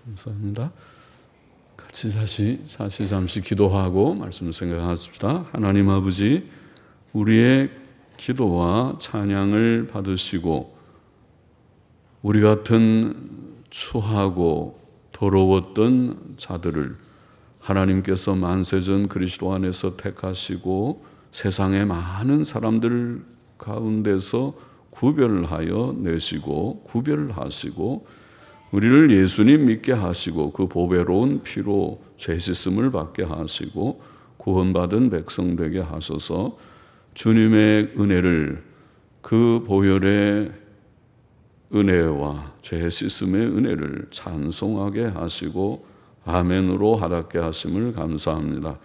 감사합니다. 같이 다시 잠시 기도하고 말씀 생각하십시다. 하나님 아버지, 우리의 기도와 찬양을 받으시고 우리 같은 추하고 더러웠던 자들을 하나님께서 만세전 그리스도 안에서 택하시고 세상의 많은 사람들 가운데서 구별하여 내시고 구별하시고 우리를 예수님 믿게 하시고 그 보배로운 피로 죄 씻음을 받게 하시고 구원받은 백성 되게 하소서. 주님의 은혜를, 그 보혈의 은혜와 죄 씻음의 은혜를 찬송하게 하시고 아멘으로 하답게 하심을 감사합니다.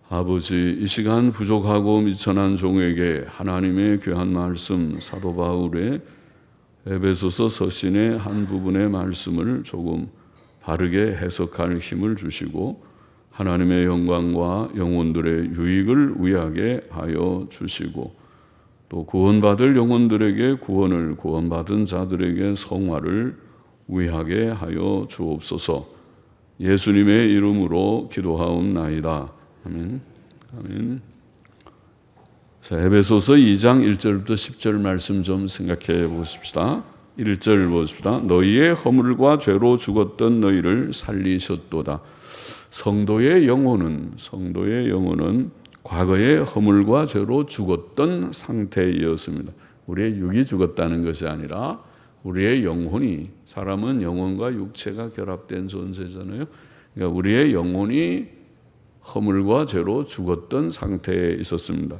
아버지, 이 시간 부족하고 미천한 종에게 하나님의 귀한 말씀, 사도 바울의 에베소서 서신의 한 부분의 말씀을 조금 바르게 해석할 힘을 주시고 하나님의 영광과 영혼들의 유익을 위하게 하여 주시고 또 구원받을 영혼들에게 구원을, 구원받은 자들에게 성화를 위하게 하여 주옵소서. 예수님의 이름으로 기도하옵나이다. 아멘. 아멘. 자, 에베소서 2장 1절부터 10절 말씀 좀 생각해 보십시다. 1절 보십시다. 너희의 허물과 죄로 죽었던 너희를 살리셨도다. 성도의 영혼은 과거의 허물과 죄로 죽었던 상태였습니다. 우리의 육이 죽었다는 것이 아니라 우리의 영혼이, 사람은 영혼과 육체가 결합된 존재잖아요. 그러니까 우리의 영혼이 허물과 죄로 죽었던 상태에 있었습니다.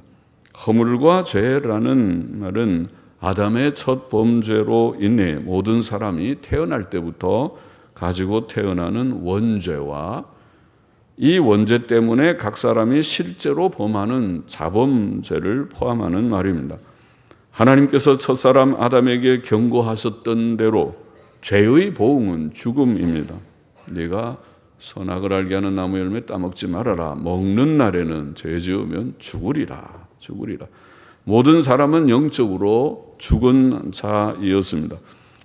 허물과 죄라는 말은 아담의 첫 범죄로 인해 모든 사람이 태어날 때부터 가지고 태어나는 원죄와 이 원죄 때문에 각 사람이 실제로 범하는 자범죄를 포함하는 말입니다. 하나님께서 첫사람 아담에게 경고하셨던 대로 죄의 보응은 죽음입니다. 네가 선악을 알게 하는 나무 열매 따먹지 말아라. 먹는 날에는 죄 지으면 죽으리라. 모든 사람은 영적으로 죽은 자이었습니다.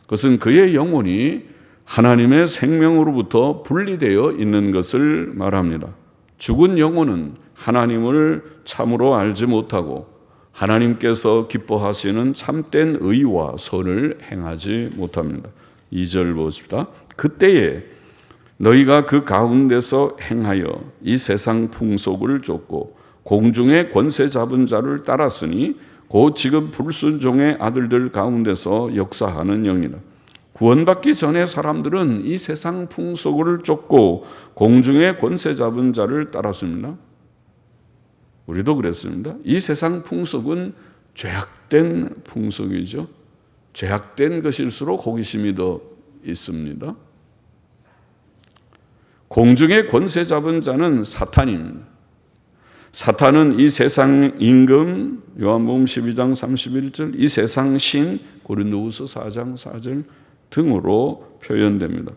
그것은 그의 영혼이 하나님의 생명으로부터 분리되어 있는 것을 말합니다. 죽은 영혼은 하나님을 참으로 알지 못하고 하나님께서 기뻐하시는 참된 의와 선을 행하지 못합니다. 2절 보십시다. 그때에 너희가 그 가운데서 행하여 이 세상 풍속을 쫓고 공중의 권세 잡은 자를 따랐으니 곧 지금 불순종의 아들들 가운데서 역사하는 영이라. 구원받기 전에 사람들은 이 세상 풍속을 쫓고 공중의 권세 잡은 자를 따랐습니다. 우리도 그랬습니다. 이 세상 풍속은 죄악된 풍속이죠. 죄악된 것일수록 호기심이 더 있습니다. 공중의 권세 잡은 자는 사탄입니다. 사탄은 이 세상 임금, 요한복음 12장 31절, 이 세상 신, 고린도후서 4장 4절 등으로 표현됩니다.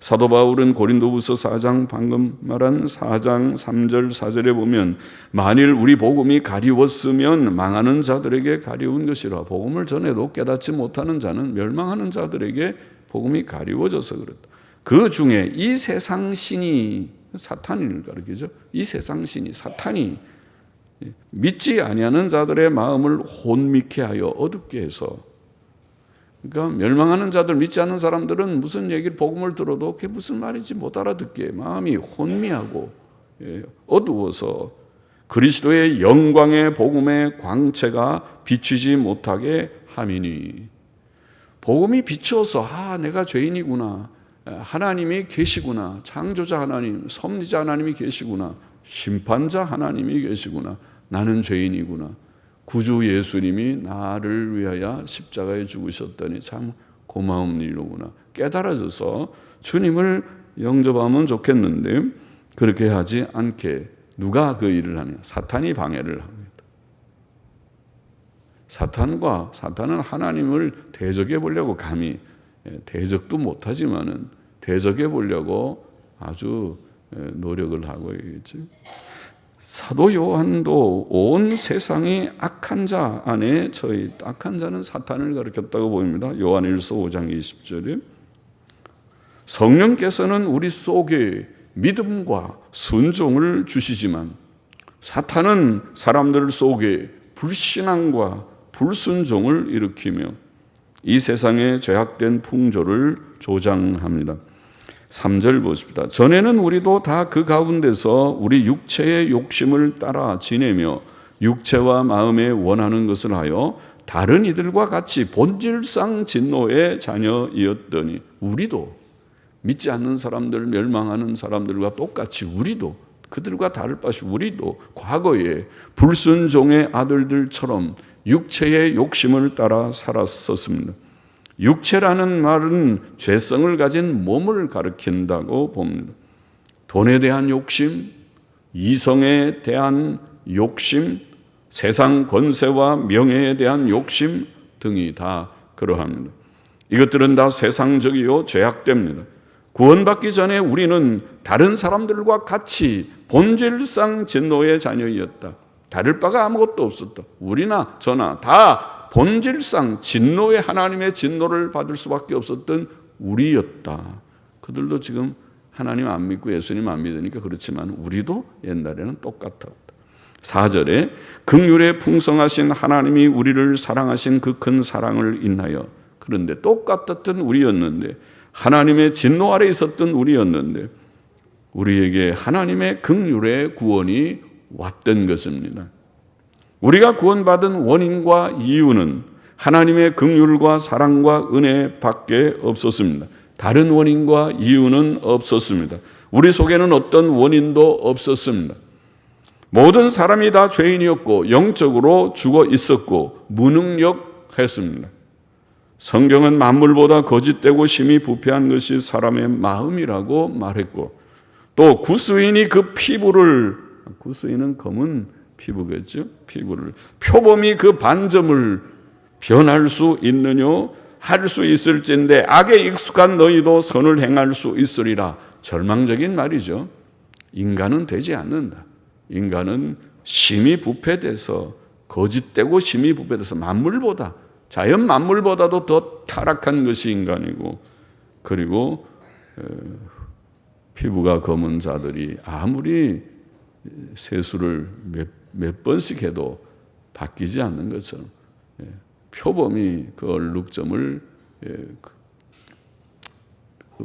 사도 바울은 고린도후서 4장, 방금 말한 4장 3절 4절에 보면 만일 우리 복음이 가리웠으면 망하는 자들에게 가리운 것이라. 복음을 전해도 깨닫지 못하는 자는 멸망하는 자들에게 복음이 가리워져서 그렇다. 그 중에 이 세상 신이 사탄을 가리키죠. 이 세상 신이, 사탄이 믿지 아니하는 자들의 마음을 혼미케 하여 어둡게 해서, 그러니까 멸망하는 자들, 믿지 않는 사람들은 무슨 얘기를, 복음을 들어도 그게 무슨 말인지 못 알아듣게 마음이 혼미하고 어두워서 그리스도의 영광의 복음의 광채가 비추지 못하게 함이니, 복음이 비추어서 내가 죄인이구나, 하나님이 계시구나, 창조자 하나님, 섭리자 하나님이 계시구나, 심판자 하나님이 계시구나, 나는 죄인이구나, 구주 예수님이 나를 위하여 십자가에 죽으셨더니 참 고마운 일로구나 깨달아져서 주님을 영접하면 좋겠는데 그렇게 하지 않게 누가 그 일을 하냐? 사탄이 방해를 합니다. 사탄은 하나님을 대적해 보려고 감히, 대적도 못하지만은 대적해 보려고 아주 노력을 하고 있겠죠. 사도 요한도 온 세상이 악한 자 안에 처해 있다. 악한 자는 사탄을 가리켰다고 보입니다. 요한일서 5장 20절에 성령께서는 우리 속에 믿음과 순종을 주시지만 사탄은 사람들 속에 불신앙과 불순종을 일으키며 이 세상의 죄악된 풍조를 조장합니다. 3절 보십니다. 전에는 우리도 다 그 가운데서 우리 육체의 욕심을 따라 지내며 육체와 마음에 원하는 것을 하여 다른 이들과 같이 본질상 진노의 자녀이었더니, 우리도 믿지 않는 사람들, 멸망하는 사람들과 똑같이 우리도, 그들과 다를 바 없이 우리도 과거에 불순종의 아들들처럼 육체의 욕심을 따라 살았었습니다. 육체라는 말은 죄성을 가진 몸을 가리킨다고 봅니다. 돈에 대한 욕심, 이성에 대한 욕심, 세상 권세와 명예에 대한 욕심 등이 다 그러합니다. 이것들은 다 세상적이요 죄악됩니다. 구원받기 전에 우리는 다른 사람들과 같이 본질상 진노의 자녀이었다. 다를 바가 아무것도 없었다. 우리나 저나 다 본질상 진노의, 하나님의 진노를 받을 수밖에 없었던 우리였다. 그들도 지금 하나님 안 믿고 예수님 안 믿으니까 그렇지만 우리도 옛날에는 똑같았다. 4절에 긍휼에 풍성하신 하나님이 우리를 사랑하신 그 큰 사랑을 인하여, 그런데 똑같았던 우리였는데, 하나님의 진노 아래 있었던 우리였는데 우리에게 하나님의 긍휼의 구원이 왔던 것입니다. 우리가 구원받은 원인과 이유는 하나님의 긍휼과 사랑과 은혜밖에 없었습니다. 다른 원인과 이유는 없었습니다. 우리 속에는 어떤 원인도 없었습니다. 모든 사람이 다 죄인이었고 영적으로 죽어 있었고 무능력했습니다. 성경은 만물보다 거짓되고 심히 부패한 것이 사람의 마음이라고 말했고, 또 구스인이 그 피부를, 구스인은 검은 피부겠죠? 피부를, 표범이 그 반점을 변할 수 있느뇨? 할 수 있을진데 악에 익숙한 너희도 선을 행할 수 있으리라. 절망적인 말이죠. 인간은 되지 않는다. 인간은 심히 부패돼서, 거짓되고 심히 부패돼서 만물보다, 자연 만물보다도 더 타락한 것이 인간이고, 그리고 피부가 검은 자들이 아무리 세수를 몇 번씩 해도 바뀌지 않는 것처럼, 표범이 그 얼룩점을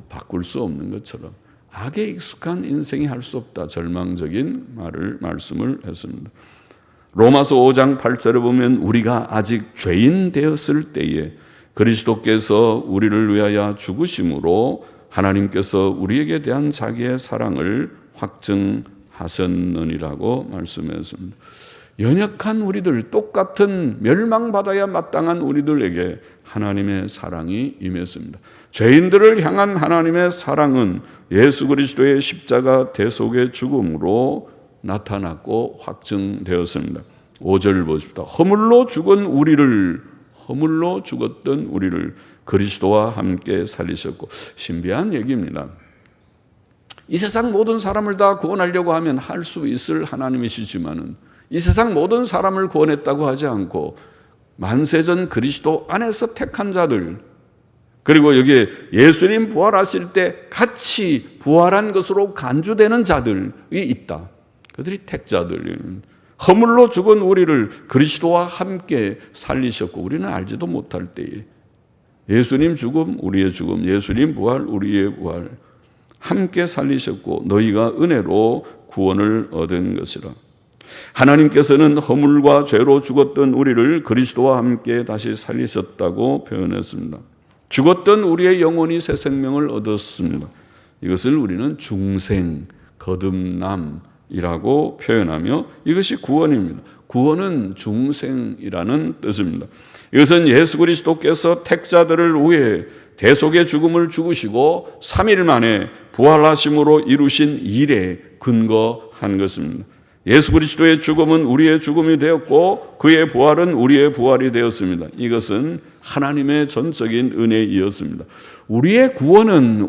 바꿀 수 없는 것처럼 악에 익숙한 인생이 할 수 없다. 절망적인 말씀을 했습니다. 로마서 5장 8절에 보면 우리가 아직 죄인 되었을 때에 그리스도께서 우리를 위하여 죽으심으로 하나님께서 우리에게 대한 자기의 사랑을 확증하셨느니라고 말씀했습니다. 연약한 우리들, 똑같은 멸망받아야 마땅한 우리들에게 하나님의 사랑이 임했습니다. 죄인들을 향한 하나님의 사랑은 예수 그리스도의 십자가 대속의 죽음으로 나타났고 확증되었습니다. 5절 보십시다. 허물로 죽었던 우리를 그리스도와 함께 살리셨고, 신비한 얘기입니다. 이 세상 모든 사람을 다 구원하려고 하면 할 수 있을 하나님이시지만은 이 세상 모든 사람을 구원했다고 하지 않고 만세전 그리스도 안에서 택한 자들, 그리고 여기에 예수님 부활하실 때 같이 부활한 것으로 간주되는 자들이 있다. 그들이 택자들. 허물로 죽은 우리를 그리스도와 함께 살리셨고, 우리는 알지도 못할 때에 예수님 죽음, 우리의 죽음, 예수님 부활, 우리의 부활 함께 살리셨고 너희가 은혜로 구원을 얻은 것이라. 하나님께서는 허물과 죄로 죽었던 우리를 그리스도와 함께 다시 살리셨다고 표현했습니다. 죽었던 우리의 영혼이 새 생명을 얻었습니다. 이것을 우리는 중생, 거듭남이라고 표현하며 이것이 구원입니다. 구원은 중생이라는 뜻입니다. 이것은 예수 그리스도께서 택자들을 위해 대속의 죽음을 죽으시고 3일 만에 부활하심으로 이루신 일에 근거한 것입니다. 예수 그리스도의 죽음은 우리의 죽음이 되었고 그의 부활은 우리의 부활이 되었습니다. 이것은 하나님의 전적인 은혜이었습니다. 우리의 구원은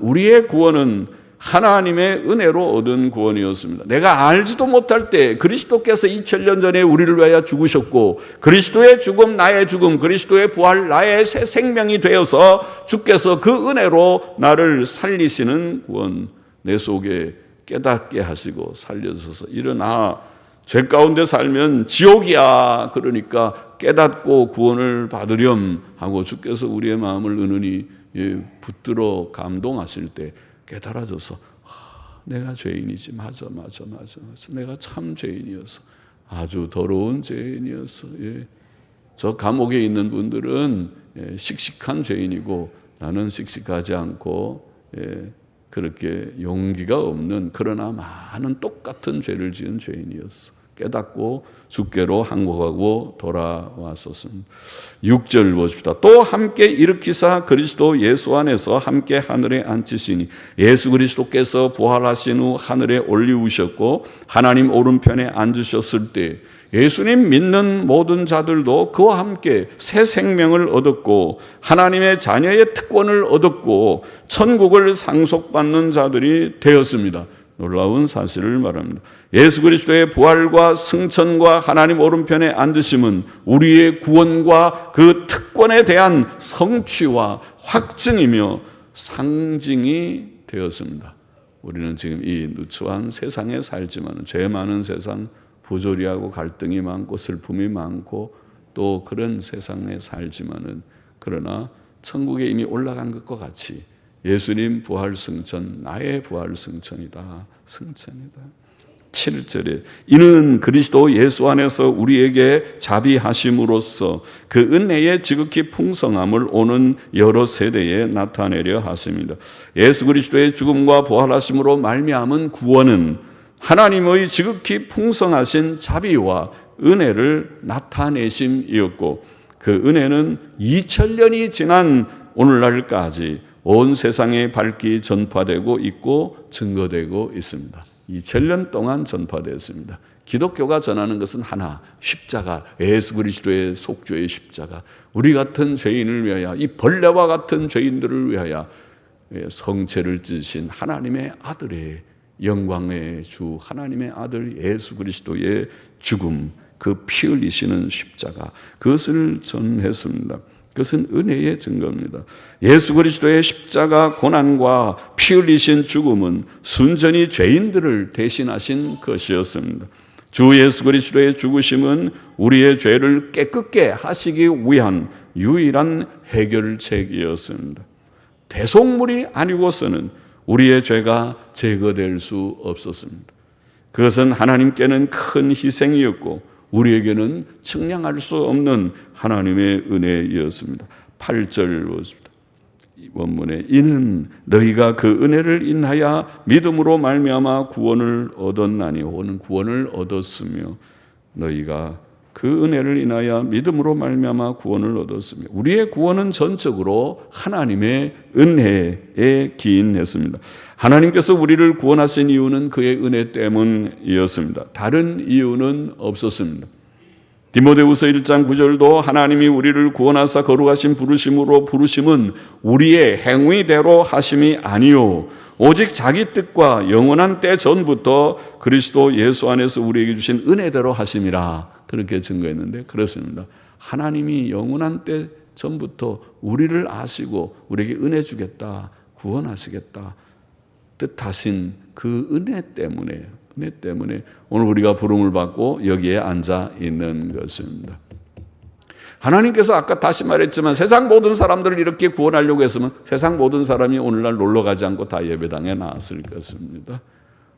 하나님의 은혜로 얻은 구원이었습니다. 내가 알지도 못할 때 그리스도께서 2000년 전에 우리를 위하여 죽으셨고 그리스도의 죽음 나의 죽음, 그리스도의 부활 나의 새 생명이 되어서 주께서 그 은혜로 나를 살리시는 구원, 내 속에 깨닫게 하시고 살려주셔서 일어나, 죄 가운데 살면 지옥이야. 그러니까 깨닫고 구원을 받으렴 하고 주께서 우리의 마음을 은은히 붙들어 감동하실 때 깨달아져서 내가 죄인이지. 맞아. 내가 참 죄인이었어. 아주 더러운 죄인이었어. 저 감옥에 있는 분들은 씩씩한 죄인이고 나는 씩씩하지 않고 그렇게 용기가 없는, 그러나 많은 똑같은 죄를 지은 죄인이었어. 깨닫고 주께로 항복하고 돌아왔었습니다. 6절 보십시다. 또 함께 일으키사 그리스도 예수 안에서 함께 하늘에 앉히시니, 예수 그리스도께서 부활하신 후 하늘에 올리우셨고 하나님 오른편에 앉으셨을 때 예수님 믿는 모든 자들도 그와 함께 새 생명을 얻었고 하나님의 자녀의 특권을 얻었고 천국을 상속받는 자들이 되었습니다. 놀라운 사실을 말합니다. 예수 그리스도의 부활과 승천과 하나님 오른편에 앉으심은 우리의 구원과 그 특권에 대한 성취와 확증이며 상징이 되었습니다. 우리는 지금 이 누추한 세상에 살지만, 죄 많은 세상, 부조리하고 갈등이 많고 슬픔이 많고 또 그런 세상에 살지만은, 그러나 천국에 이미 올라간 것과 같이 예수님 부활 승천, 나의 부활 승천이다. 승천이다. 7절에 이는 그리스도 예수 안에서 우리에게 자비하심으로써 그 은혜의 지극히 풍성함을 오는 여러 세대에 나타내려 하십니다. 예수 그리스도의 죽음과 부활하심으로 말미암은 구원은 하나님의 지극히 풍성하신 자비와 은혜를 나타내심이었고, 그 은혜는 2000년이 지난 오늘날까지 온 세상에 밝히 전파되고 있고 증거되고 있습니다. 2000년 동안 전파되었습니다. 기독교가 전하는 것은 하나, 십자가, 예수 그리스도의 속죄의 십자가, 우리 같은 죄인을 위하여, 이 벌레와 같은 죄인들을 위하여 성체를 찢으신 하나님의 아들의, 영광의 주 하나님의 아들 예수 그리스도의 죽음, 그 피 흘리시는 십자가, 그것을 전했습니다. 그것은 은혜의 증거입니다. 예수 그리스도의 십자가 고난과 피 흘리신 죽음은 순전히 죄인들을 대신하신 것이었습니다. 주 예수 그리스도의 죽으심은 우리의 죄를 깨끗게 하시기 위한 유일한 해결책이었습니다. 대속물이 아니고서는 우리의 죄가 제거될 수 없었습니다. 그것은 하나님께는 큰 희생이었고 우리에게는 측량할 수 없는 하나님의 은혜였습니다. 8절 보십니다. 원문에 이는 너희가 그 은혜를 인하여 믿음으로 말미암아 구원을 얻었나니, 오는 구원을 얻었으며, 너희가 그 은혜를 인하여 믿음으로 말미암아 구원을 얻었으며, 우리의 구원은 전적으로 하나님의 은혜에 기인했습니다. 하나님께서 우리를 구원하신 이유는 그의 은혜 때문이었습니다. 다른 이유는 없었습니다. 디모데후서 1장 9절도 하나님이 우리를 구원하사 거룩하신 부르심으로, 부르심은 우리의 행위대로 하심이 아니요 오직 자기 뜻과 영원한 때 전부터 그리스도 예수 안에서 우리에게 주신 은혜대로 하심이라, 그렇게 증거했는데 그렇습니다. 하나님이 영원한 때 전부터 우리를 아시고 우리에게 은혜 주겠다, 구원하시겠다 뜻하신 그 은혜 때문에 오늘 우리가 부름을 받고 여기에 앉아 있는 것입니다. 하나님께서 아까 다시 말했지만 세상 모든 사람들을 이렇게 구원하려고 했으면 세상 모든 사람이 오늘날 놀러 가지 않고 다 예배당에 나왔을 것입니다.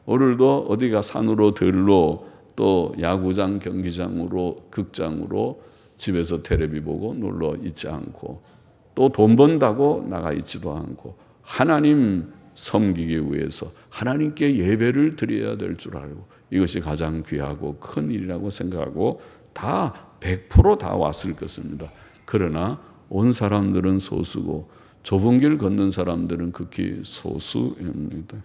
오늘도 어디가 산으로 들로 또 야구장, 경기장으로, 극장으로 집에서 텔레비 보고 놀러 있지 않고 또 돈 번다고 나가 있지도 않고 하나님 섬기기 위해서 하나님께 예배를 드려야 될 줄 알고 이것이 가장 귀하고 큰 일이라고 생각하고 다 100% 다 왔을 것입니다. 그러나 온 사람들은 소수고 좁은 길 걷는 사람들은 극히 소수입니다.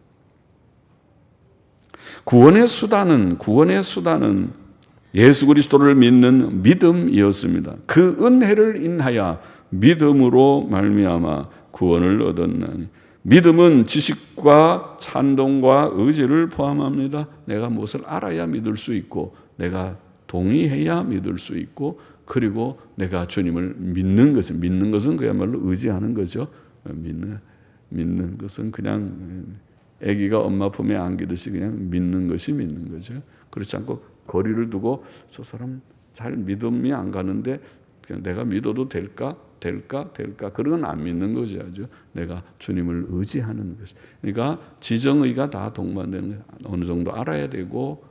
구원의 수단은 예수 그리스도를 믿는 믿음이었습니다. 그 은혜를 인하여 믿음으로 말미암아 구원을 얻었나니, 믿음은 지식과 찬동과 의지를 포함합니다. 내가 무엇을 알아야 믿을 수 있고, 내가 동의해야 믿을 수 있고, 그리고 내가 주님을 믿는 것은 그야말로 의지하는 거죠. 믿는 것은 그냥 아기가 엄마 품에 안기듯이 그냥 믿는 것이 믿는 거죠. 그렇지 않고 거리를 두고 저 사람 잘 믿음이 안 가는데 그냥 내가 믿어도 될까 그런 건 안 믿는 거죠. 내가 주님을 의지하는 것이. 그러니까 지정의가 다 동반되는 거예요. 어느 정도 알아야 되고,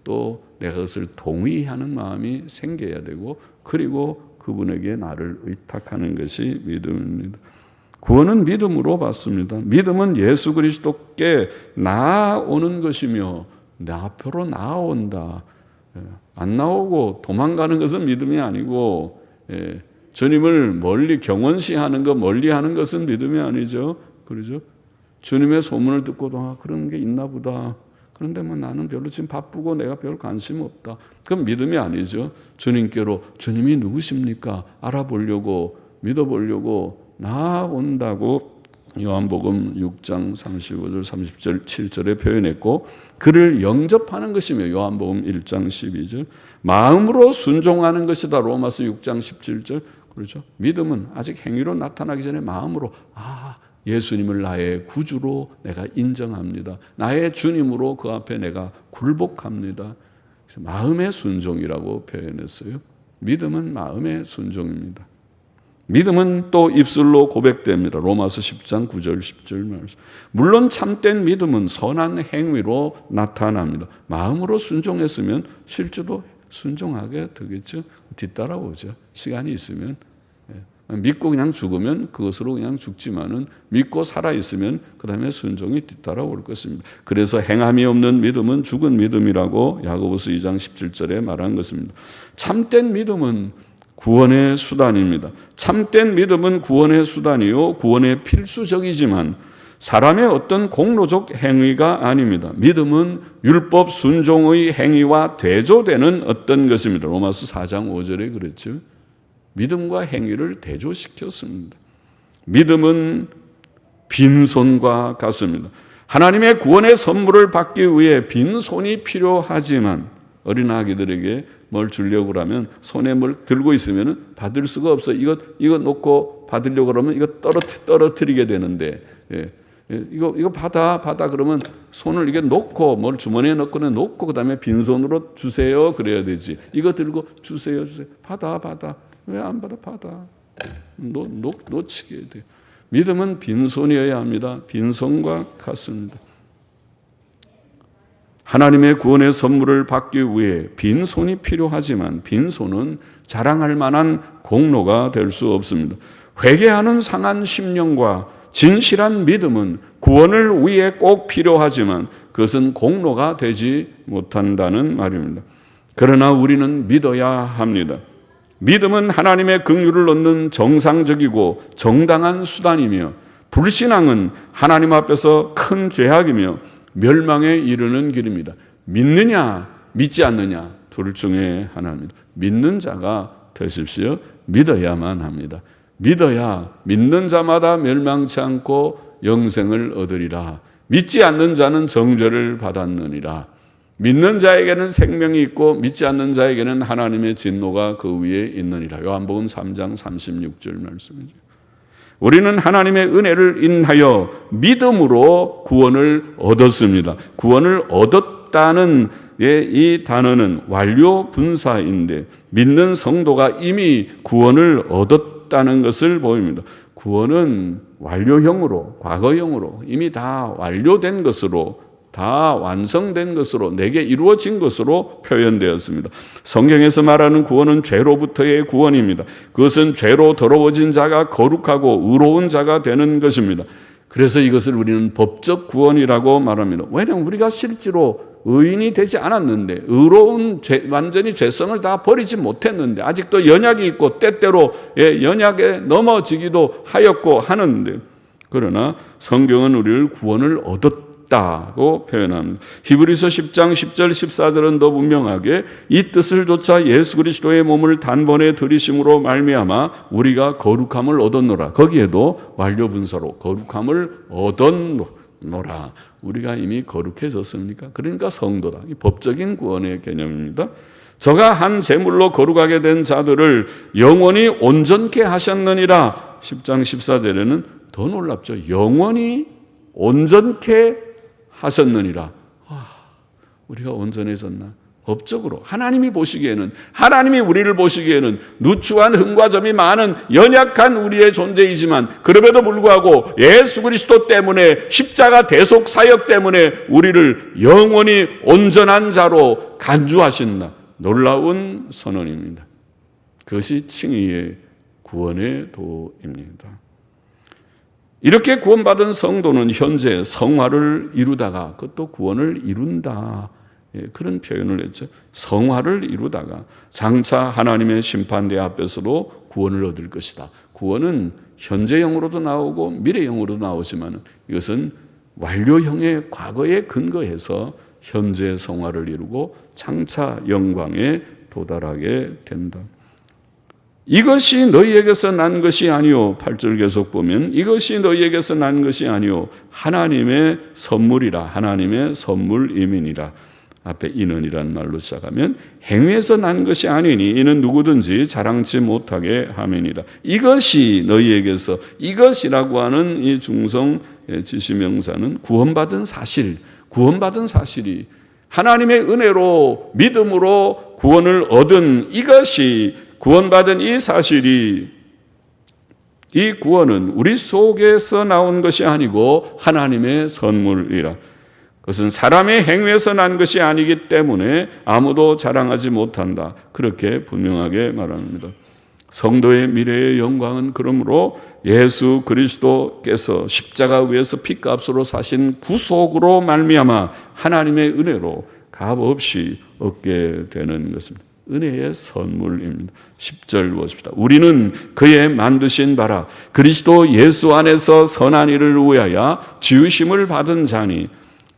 또 내가 그것을 동의하는 마음이 생겨야 되고, 그리고 그분에게 나를 의탁하는 것이 믿음입니다. 구원은 믿음으로 받습니다. 믿음은 예수 그리스도께 나아오는 것이며 내 앞으로 나아온다. 안 나오고 도망가는 것은 믿음이 아니고, 주님을 멀리 경원시하는 것, 멀리하는 것은 믿음이 아니죠. 그러죠? 주님의 소문을 듣고도 그런 게 있나 보다. 그런데 나는 별로 지금 바쁘고 내가 별 관심 없다. 그건 믿음이 아니죠. 주님께로 주님이 누구십니까? 알아보려고, 믿어보려고 나아온다고 요한복음 6장 35절 30절 7절에 표현했고, 그를 영접하는 것이며 요한복음 1장 12절 마음으로 순종하는 것이다. 로마서 6장 17절. 그렇죠? 믿음은 아직 행위로 나타나기 전에 마음으로 예수님을 나의 구주로 내가 인정합니다. 나의 주님으로 그 앞에 내가 굴복합니다. 그래서 마음의 순종이라고 표현했어요. 믿음은 마음의 순종입니다. 믿음은 또 입술로 고백됩니다. 로마서 10장 9절 10절 말씀. 물론 참된 믿음은 선한 행위로 나타납니다. 마음으로 순종했으면 실제로 순종하게 되겠죠. 뒤따라오죠. 시간이 있으면. 믿고 그냥 죽으면 그것으로 그냥 죽지만은 믿고 살아있으면 그 다음에 순종이 뒤따라올 것입니다. 그래서 행함이 없는 믿음은 죽은 믿음이라고 야고보서 2장 17절에 말한 것입니다. 참된 믿음은 구원의 수단입니다. 참된 믿음은 구원의 수단이요 구원의 필수적이지만 사람의 어떤 공로적 행위가 아닙니다. 믿음은 율법 순종의 행위와 대조되는 어떤 것입니다. 로마서 4장 5절에 그랬죠. 믿음과 행위를 대조시켰습니다. 믿음은 빈손과 같습니다. 하나님의 구원의 선물을 받기 위해 빈손이 필요하지만 어린아기들에게 뭘 주려고 하면 손에 뭘 들고 있으면 받을 수가 없어. 이거 놓고 받으려고 그러면 이거 떨어뜨리게 되는데, 이거 받아 그러면 손을 이게 놓고 뭘 주머니에 넣고는 놓고 그 다음에 빈손으로 주세요 그래야 되지. 이거 들고 주세요. 받아. 왜 안 받아? 놓치게 돼요. 믿음은 빈손이어야 합니다. 빈손과 같습니다. 하나님의 구원의 선물을 받기 위해 빈손이 필요하지만 빈손은 자랑할 만한 공로가 될 수 없습니다. 회개하는 상한 심령과 진실한 믿음은 구원을 위해 꼭 필요하지만 그것은 공로가 되지 못한다는 말입니다. 그러나 우리는 믿어야 합니다. 믿음은 하나님의 긍휼을 얻는 정상적이고 정당한 수단이며 불신앙은 하나님 앞에서 큰 죄악이며 멸망에 이르는 길입니다. 믿느냐 믿지 않느냐 둘 중에 하나입니다. 믿는 자가 되십시오. 믿어야만 합니다. 믿어야 믿는 자마다 멸망치 않고 영생을 얻으리라. 믿지 않는 자는 정죄를 받았느니라. 믿는 자에게는 생명이 있고 믿지 않는 자에게는 하나님의 진노가 그 위에 있느니라. 요한복음 3장 36절 말씀이죠. 우리는 하나님의 은혜를 인하여 믿음으로 구원을 얻었습니다. 구원을 얻었다는 이 단어는 완료 분사인데 믿는 성도가 이미 구원을 얻었다는 것을 보입니다. 구원은 완료형으로, 과거형으로 이미 다 완료된 것으로, 다 완성된 것으로, 내게 이루어진 것으로 표현되었습니다. 성경에서 말하는 구원은 죄로부터의 구원입니다. 그것은 죄로 더러워진 자가 거룩하고 의로운 자가 되는 것입니다. 그래서 이것을 우리는 법적 구원이라고 말합니다. 왜냐하면 우리가 실제로 의인이 되지 않았는데, 완전히 죄성을 다 버리지 못했는데, 아직도 연약이 있고 때때로 연약에 넘어지기도 하였고 하는데, 그러나 성경은 우리를 구원을 얻었다 없다고 표현합니다. 히브리서 10장 10절 14절은 더 분명하게 이 뜻을 좇아 예수 그리스도의 몸을 단번에 들이심으로 말미암아 우리가 거룩함을 얻었노라. 거기에도 완료 분사로 거룩함을 얻었노라. 우리가 이미 거룩해졌습니까? 그러니까 성도다. 이 법적인 구원의 개념입니다. 저가 한 제물로 거룩하게 된 자들을 영원히 온전케 하셨느니라. 10장 14절에는 더 놀랍죠. 영원히 온전케 하셨느니라. 우리가 온전해졌나? 법적으로 하나님이 보시기에는, 하나님이 우리를 보시기에는 누추한 흠과 점이 많은 연약한 우리의 존재이지만 그럼에도 불구하고 예수 그리스도 때문에, 십자가 대속 사역 때문에 우리를 영원히 온전한 자로 간주하신다. 놀라운 선언입니다. 그것이 칭의의 구원의 도입니다. 이렇게 구원받은 성도는 현재 성화를 이루다가, 그것도 구원을 이룬다, 그런 표현을 했죠. 성화를 이루다가 장차 하나님의 심판대 앞에서도 구원을 얻을 것이다. 구원은 현재형으로도 나오고 미래형으로도 나오지만 이것은 완료형의 과거에 근거해서 현재 성화를 이루고 장차 영광에 도달하게 된다. 이것이 너희에게서 난 것이 아니요. 8절 계속 보면 이것이 너희에게서 난 것이 아니요. 하나님의 선물이라. 하나님의 선물임이니라. 앞에 이는이란 말로 시작하면 행위에서 난 것이 아니니 이는 누구든지 자랑치 못하게 함이니라. 이것이 너희에게서, 이것이라고 하는 이 중성 지시명사는 구원받은 사실, 구원받은 사실이 하나님의 은혜로 믿음으로 구원을 얻은 이것이, 구원받은 이 사실이, 이 구원은 우리 속에서 나온 것이 아니고 하나님의 선물이라. 그것은 사람의 행위에서 난 것이 아니기 때문에 아무도 자랑하지 못한다. 그렇게 분명하게 말합니다. 성도의 미래의 영광은 그러므로 예수 그리스도께서 십자가 위에서 피값으로 사신 구속으로 말미암아 하나님의 은혜로 값없이 얻게 되는 것입니다. 은혜의 선물입니다. 10절 보십시다. 우리는 그의 만드신 바라 그리스도 예수 안에서 선한 일을 위하여 지으심을 받은 자니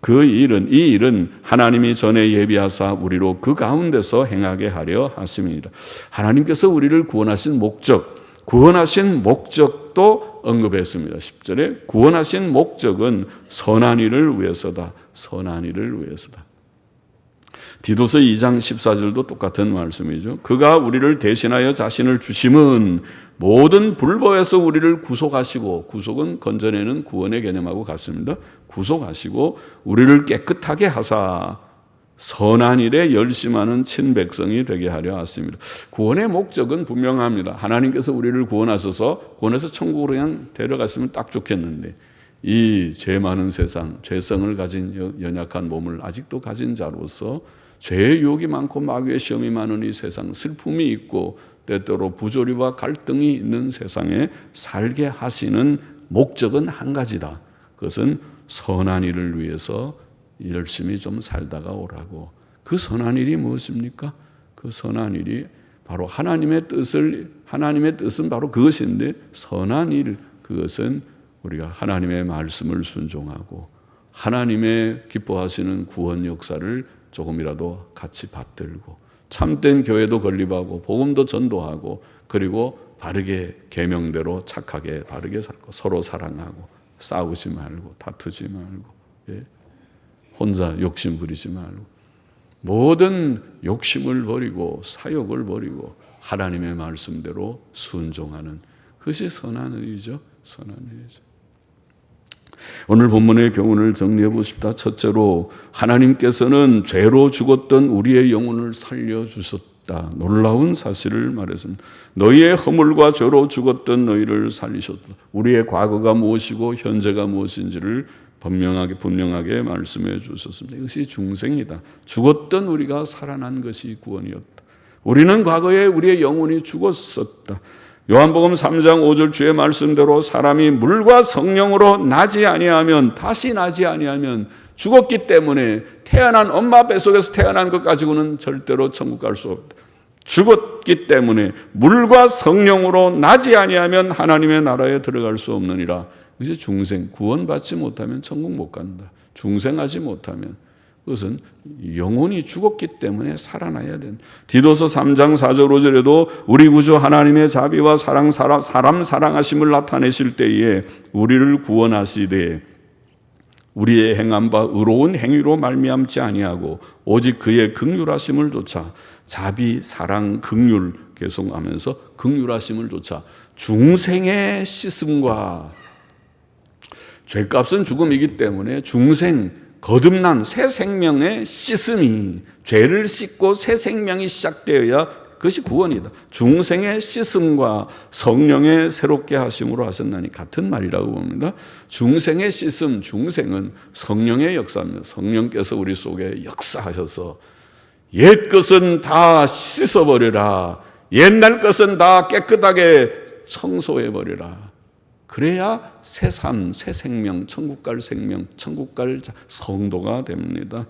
이 일은 하나님이 전에 예비하사 우리로 그 가운데서 행하게 하려 하심이니라. 하나님께서 우리를 구원하신 목적, 구원하신 목적도 언급했습니다. 10절에 구원하신 목적은 선한 일을 위해서다. 선한 일을 위해서다. 디도서 2장 14절도 똑같은 말씀이죠. 그가 우리를 대신하여 자신을 주심은 모든 불법에서 우리를 구속하시고, 구속은 건져내는 구원의 개념하고 같습니다. 구속하시고 우리를 깨끗하게 하사 선한 일에 열심하는 친백성이 되게 하려 하십니다. 구원의 목적은 분명합니다. 하나님께서 우리를 구원하셔서 구원해서 천국으로 그냥 데려갔으면 딱 좋겠는데 이 죄 많은 세상, 죄성을 가진 연약한 몸을 아직도 가진 자로서 죄의 유혹이 많고 마귀의 시험이 많은 이 세상, 슬픔이 있고 때때로 부조리와 갈등이 있는 세상에 살게 하시는 목적은 한 가지다. 그것은 선한 일을 위해서 열심히 좀 살다가 오라고. 그 선한 일이 무엇입니까? 그 선한 일이 바로 하나님의 뜻은 바로 그것인데, 선한 일, 그것은 우리가 하나님의 말씀을 순종하고 하나님의 기뻐하시는 구원 역사를 조금이라도 같이 받들고 참된 교회도 건립하고 복음도 전도하고 그리고 바르게 계명대로 착하게 바르게 살고 서로 사랑하고 싸우지 말고 다투지 말고 혼자 욕심 부리지 말고 모든 욕심을 버리고 사욕을 버리고 하나님의 말씀대로 순종하는 그것이 선한 일이죠. 선한 일이죠. 오늘 본문의 교훈을 정리해 보십시다. 첫째로 하나님께서는 죄로 죽었던 우리의 영혼을 살려주셨다. 놀라운 사실을 말했습니다. 너희의 허물과 죄로 죽었던 너희를 살리셨다. 우리의 과거가 무엇이고 현재가 무엇인지를 분명하게 말씀해 주셨습니다. 이것이 중생이다. 죽었던 우리가 살아난 것이 구원이었다. 우리는 과거에 우리의 영혼이 죽었었다. 요한복음 3장 5절 주의 말씀대로 사람이 물과 성령으로 다시 나지 아니하면 죽었기 때문에 태어난 엄마 뱃속에서 태어난 것 가지고는 절대로 천국 갈 수 없다. 죽었기 때문에 물과 성령으로 나지 아니하면 하나님의 나라에 들어갈 수 없느니라. 그것이 중생, 구원받지 못하면 천국 못 간다. 중생하지 못하면 그것은 영혼이 죽었기 때문에 살아나야 된다. 디도서 3장 4절 5절에도 우리 구주 하나님의 자비와 사랑, 사람 사랑하심을 나타내실 때에 우리를 구원하시되 우리의 행한 바 의로운 행위로 말미암지 아니하고 오직 그의 긍휼하심을 조차, 자비, 사랑, 긍휼 계속하면서 긍휼하심을 조차 중생의 씻음과, 죄값은 죽음이기 때문에 중생, 거듭난 새 생명의 씻음이, 죄를 씻고 새 생명이 시작되어야 그것이 구원이다. 중생의 씻음과 성령의 새롭게 하심으로 하셨나니 같은 말이라고 봅니다. 중생의 씻음, 중생은 성령의 역사입니다. 성령께서 우리 속에 역사하셔서 옛 것은 다 씻어버려라, 옛날 것은 다 깨끗하게 청소해버려라. 그래야 새 삶, 새 생명, 천국 갈 생명, 천국 갈 성도가 됩니다.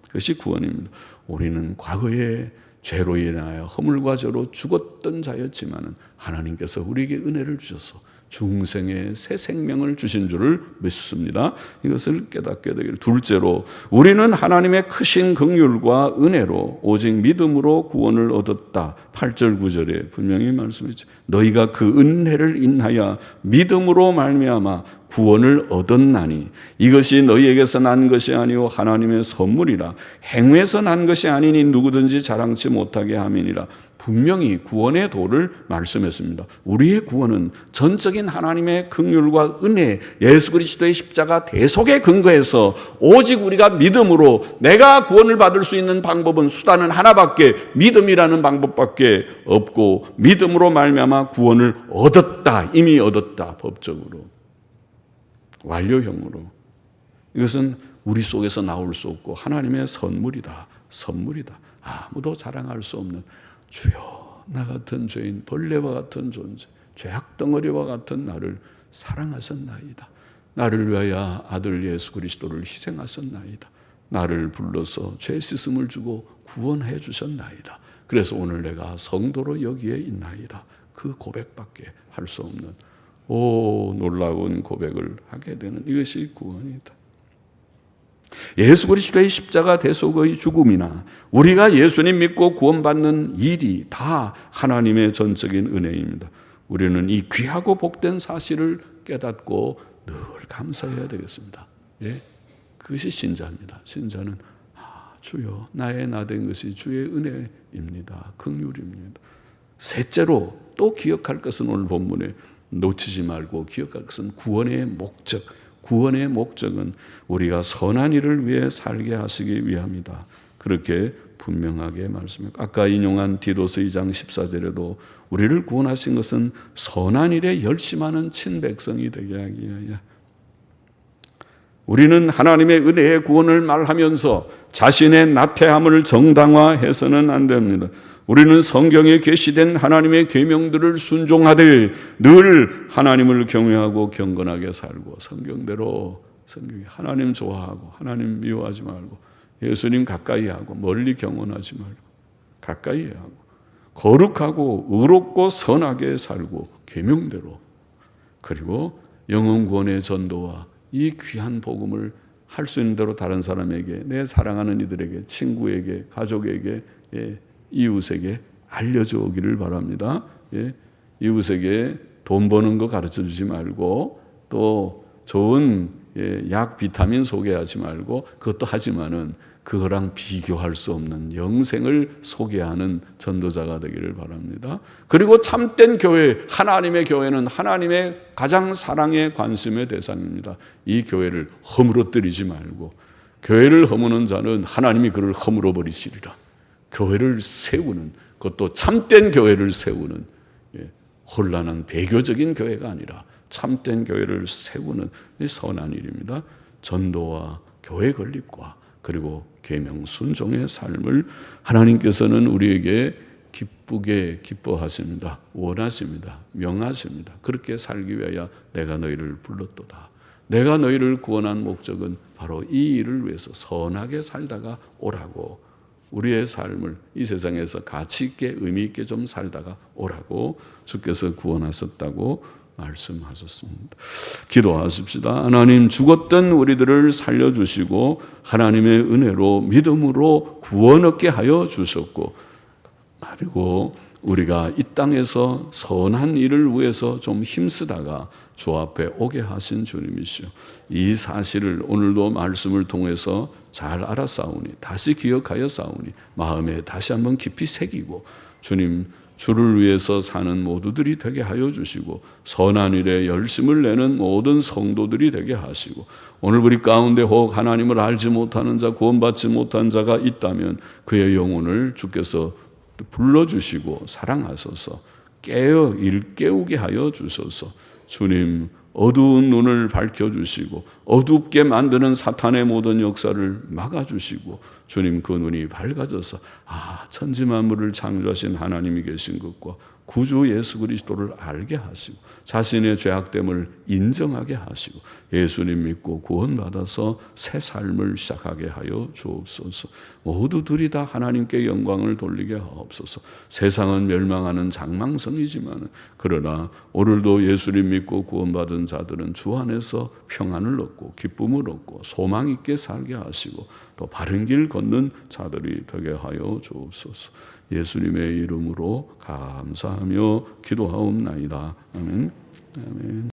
그것이 구원입니다. 우리는 과거에 죄로 인하여 허물과 죄로 죽었던 자였지만 하나님께서 우리에게 은혜를 주셔서 중생의 새 생명을 주신 줄을 믿습니다. 이것을 깨닫게 되기를. 둘째로, 우리는 하나님의 크신 긍휼과 은혜로 오직 믿음으로 구원을 얻었다. 8절 9절에 분명히 말씀했죠. 너희가 그 은혜를 인하여 믿음으로 말미암아 구원을 얻었나니 이것이 너희에게서 난 것이 아니오 하나님의 선물이라. 행위에서 난 것이 아니니 누구든지 자랑치 못하게 함이니라. 분명히 구원의 도를 말씀했습니다. 우리의 구원은 전적인 하나님의 긍휼과 은혜, 예수 그리스도의 십자가 대속에 근거해서 오직 우리가 믿음으로, 내가 구원을 받을 수 있는 방법은, 수단은 하나밖에, 믿음이라는 방법밖에 없고 믿음으로 말미암아 구원을 얻었다. 이미 얻었다. 법적으로, 완료형으로. 이것은 우리 속에서 나올 수 없고 하나님의 선물이다. 선물이다. 아무도 자랑할 수 없는, 주여 나 같은 죄인, 벌레와 같은 존재, 죄악덩어리와 같은 나를 사랑하셨나이다. 나를 위하여 아들 예수 그리스도를 희생하셨나이다. 나를 불러서 죄 씻음을 주고 구원해 주셨나이다. 그래서 오늘 내가 성도로 여기에 있나이다. 그 고백밖에 할 수 없는 놀라운 고백을 하게 되는, 이것이 구원이다. 예수 그리스도의 십자가 대속의 죽음이나 우리가 예수님 믿고 구원받는 일이 다 하나님의 전적인 은혜입니다. 우리는 이 귀하고 복된 사실을 깨닫고 늘 감사해야 되겠습니다. 그것이 신자입니다. 신자는 주여 나의 나 된 것이 주의 은혜입니다. 긍휼입니다. 셋째로 또 기억할 것은, 오늘 본문에 놓치지 말고 기억할 것은 구원의 목적. 구원의 목적은 우리가 선한 일을 위해 살게 하시기 위함이다. 그렇게 분명하게 말씀했고, 아까 인용한 디도서 2장 14절에도 우리를 구원하신 것은 선한 일에 열심하는 친백성이 되게 하기 위하여. 우리는 하나님의 은혜의 구원을 말하면서 자신의 나태함을 정당화해서는 안 됩니다. 우리는 성경에 계시된 하나님의 계명들을 순종하되 늘 하나님을 경외하고 경건하게 살고, 성경대로, 성경에 하나님 좋아하고 하나님 미워하지 말고 예수님 가까이 하고 멀리 경원하지 말고 가까이 하고 거룩하고 의롭고 선하게 살고 계명대로, 그리고 영혼 구원의 전도와 이 귀한 복음을 할 수 있는 대로 다른 사람에게, 내 사랑하는 이들에게, 친구에게, 가족에게, 이웃에게 알려줘 오기를 바랍니다. 이웃에게 돈 버는 거 가르쳐 주지 말고, 또 좋은 약, 비타민 소개하지 말고, 그것도 하지만은 그거랑 비교할 수 없는 영생을 소개하는 전도자가 되기를 바랍니다. 그리고 참된 교회, 하나님의 교회는 하나님의 가장 사랑의 관심의 대상입니다. 이 교회를 허물어뜨리지 말고, 교회를 허무는 자는 하나님이 그를 허물어 버리시리라. 교회를 세우는, 그것도 참된 교회를 세우는, 혼란한 배교적인 교회가 아니라 참된 교회를 세우는 선한 일입니다. 전도와 교회 건립과 그리고 계명 순종의 삶을 하나님께서는 우리에게 기쁘게 기뻐하십니다. 원하십니다. 명하십니다. 그렇게 살기 위하여 내가 너희를 불렀도다. 내가 너희를 구원한 목적은 바로 이 일을 위해서 선하게 살다가 오라고, 우리의 삶을 이 세상에서 가치 있게 의미 있게 좀 살다가 오라고 주께서 구원하셨다고 말씀하셨습니다. 기도하십시다. 하나님, 죽었던 우리들을 살려주시고 하나님의 은혜로 믿음으로 구원 얻게 하여 주셨고, 그리고 우리가 이 땅에서 선한 일을 위해서 좀 힘쓰다가 주 앞에 오게 하신 주님이시오. 이 사실을 오늘도 말씀을 통해서 잘 알아싸우니, 다시 기억하여 싸우니, 마음에 다시 한번 깊이 새기고, 주님, 주를 위해서 사는 모두들이 되게 하여 주시고, 선한 일에 열심을 내는 모든 성도들이 되게 하시고, 오늘 우리 가운데 혹 하나님을 알지 못하는 자, 구원받지 못한 자가 있다면 그의 영혼을 주께서 불러주시고 사랑하소서, 깨어 일깨우게 하여 주소서. 주님, 어두운 눈을 밝혀주시고 어둡게 만드는 사탄의 모든 역사를 막아주시고, 주님, 그 눈이 밝아져서 천지만물을 창조하신 하나님이 계신 것과 구주 예수 그리스도를 알게 하시고 자신의 죄악됨을 인정하게 하시고 예수님 믿고 구원받아서 새 삶을 시작하게 하여 주옵소서. 모두들이 다 하나님께 영광을 돌리게 하옵소서. 세상은 멸망하는 장망성이지만 그러나 오늘도 예수님 믿고 구원받은 자들은 주 안에서 평안을 얻고 기쁨을 얻고 소망 있게 살게 하시고 또 바른 길 걷는 자들이 되게 하여 주옵소서. 예수님의 이름으로 감사하며 기도하옵나이다. 아멘. 아멘.